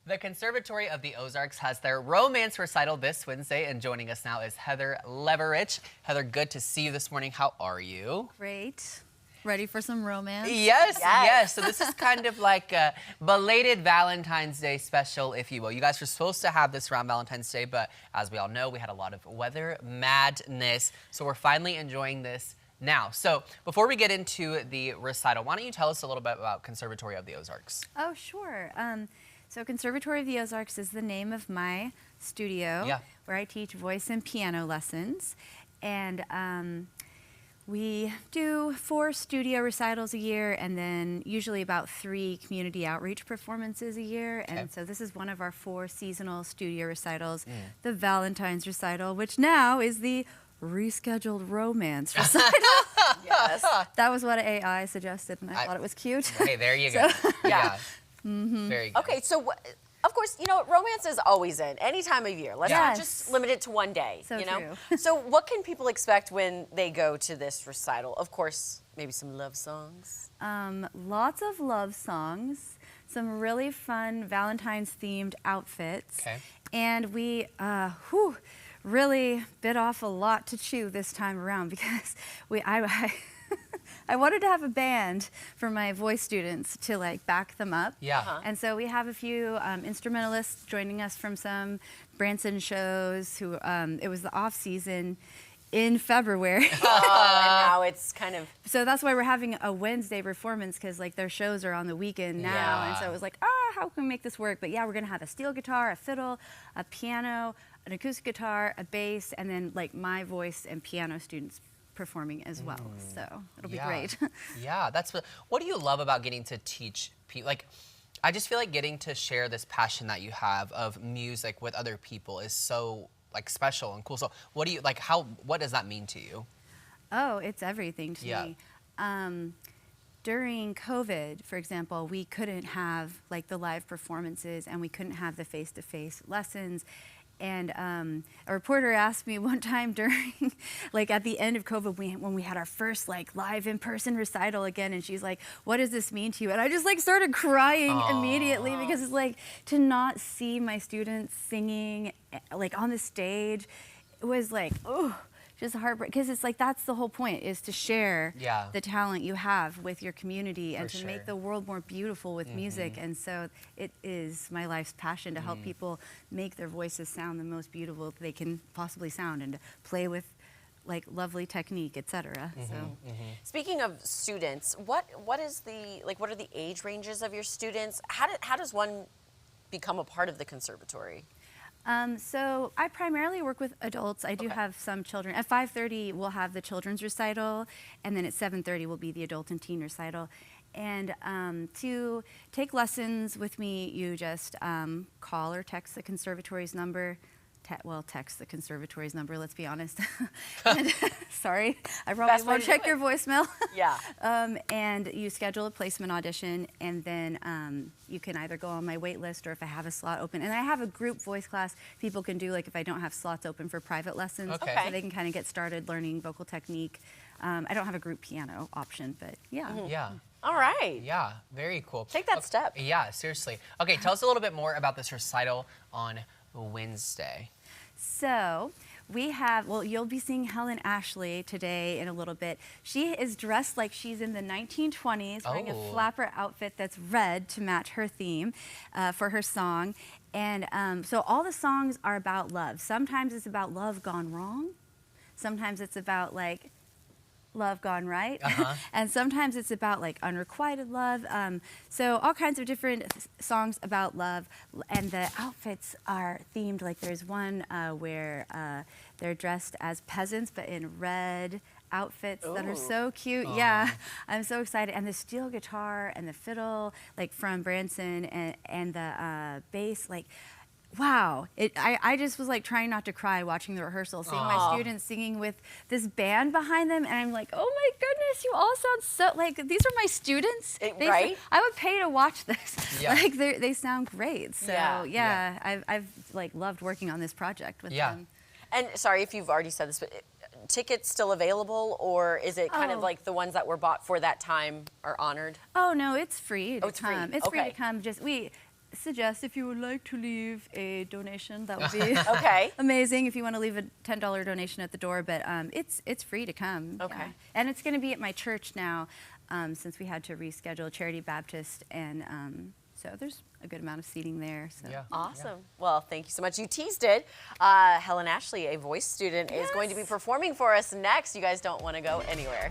The Conservatory of the Ozarks has their romance recital this Wednesday, and joining us now is Heather Leverich. Heather, good to see you this morning. How are you? Great. Ready for some romance? Yes. So this is kind of like a belated Valentine's Day special, if you will. You guys were supposed to have this around Valentine's Day, but as we all know, we had a lot of weather madness. So we're finally enjoying this now. So before we get into the recital, why don't you tell us a little bit about Conservatory of the Ozarks? Oh, sure. So Conservatory of the Ozarks is the name of my studio where I teach voice and piano lessons. And we do 4 studio recitals a year and then usually about 3 community outreach performances a year. And so this is one of our 4 seasonal studio recitals, the Valentine's recital, which now is the rescheduled romance recital. Yes. That was what AI suggested, and I thought it was cute. Hey, there you go. Yeah. Very good. Okay, so of course, you know, romance is always in any time of year. Let's not just limit it to one day, So you know? true. So what can people expect when they go to this recital? Of course, maybe some love songs. Lots of love songs, some really fun Valentine's themed outfits. Okay. And we really bit off a lot to chew this time around because I wanted to have a band for my voice students to like back them up. Yeah. And so we have a few instrumentalists joining us from some Branson shows who, it was the off season in February. And now it's kind of... So that's why we're having a Wednesday performance, because like their shows are on the weekend now. And so it was like, how can we make this work? But yeah, we're gonna have a steel guitar, a fiddle, a piano, an acoustic guitar, a bass, and then like my voice and piano students performing as well. So it'll be great. Yeah, what do you love about getting to teach people? Like, I just feel like getting to share this passion that you have of music with other people is so like special and cool. So what do you like? What does that mean to you? Oh, it's everything to me. During COVID, for example, we couldn't have like the live performances and we couldn't have the face-to-face lessons. And a reporter asked me one time during, like at the end of COVID, when we had our first like live in-person recital again, and she's like, "What does this mean to you?" And I just like started crying immediately because it's like to not see my students singing like on the stage, it was like, just heartbreak, because it's like that's the whole point, is to share the talent you have with your community and to make the world more beautiful with music. And so it is my life's passion to help people make their voices sound the most beautiful they can possibly sound and to play with like lovely technique, etc. Speaking of students, what are the age ranges of your students? How does one become a part of the conservatory? So I primarily work with adults. I do have some children. At 5:30, we'll have the children's recital, and then at 7:30 will be the adult and teen recital. And to take lessons with me, you just call or text the conservatory's number. Text the conservatory's number, let's be honest. Sorry, I probably won't check your voicemail. And you schedule a placement audition, and then you can either go on my wait list or if I have a slot open. And I have a group voice class people can do, like if I don't have slots open for private lessons, so they can kind of get started learning vocal technique. I don't have a group piano option, but yeah. All right. Yeah, very cool. Take that step. Yeah, seriously. Okay, tell us a little bit more about this recital on Wednesday. So we have, you'll be seeing Helen Ashley today in a little bit. She is dressed like she's in the 1920s, wearing a flapper outfit that's red to match her theme for her song. And so all the songs are about love. Sometimes it's about love gone wrong. Sometimes it's about like love gone right. And sometimes it's about like unrequited love. So all kinds of different songs about love, and the outfits are themed. Like there's one where they're dressed as peasants but in red outfits that are so cute. Yeah, I'm so excited. And the steel guitar and the fiddle, like from Branson, and the bass, like wow. I just was like trying not to cry watching the rehearsal, seeing my students singing with this band behind them, and I'm like, oh my goodness, you all sound so, like, these are my students. Right? I would pay to watch this. Like, they sound great. So I've like loved working on this project with them. And sorry if you've already said this, but tickets still available, or is it kind of like the ones that were bought for that time are honored? Oh no, it's free to come. Free. It's free to come. suggest if you would like to leave a donation, that would be Okay. amazing. If you want to leave a $10 donation at the door, but it's free to come. Okay. Yeah. And it's going to be at my church now, since we had to reschedule Charity Baptist, and so there's a good amount of seating there. So. Yeah. Awesome. Well, thank you so much. You teased it. Helen Ashley, a voice student, is going to be performing for us next. You guys don't want to go anywhere.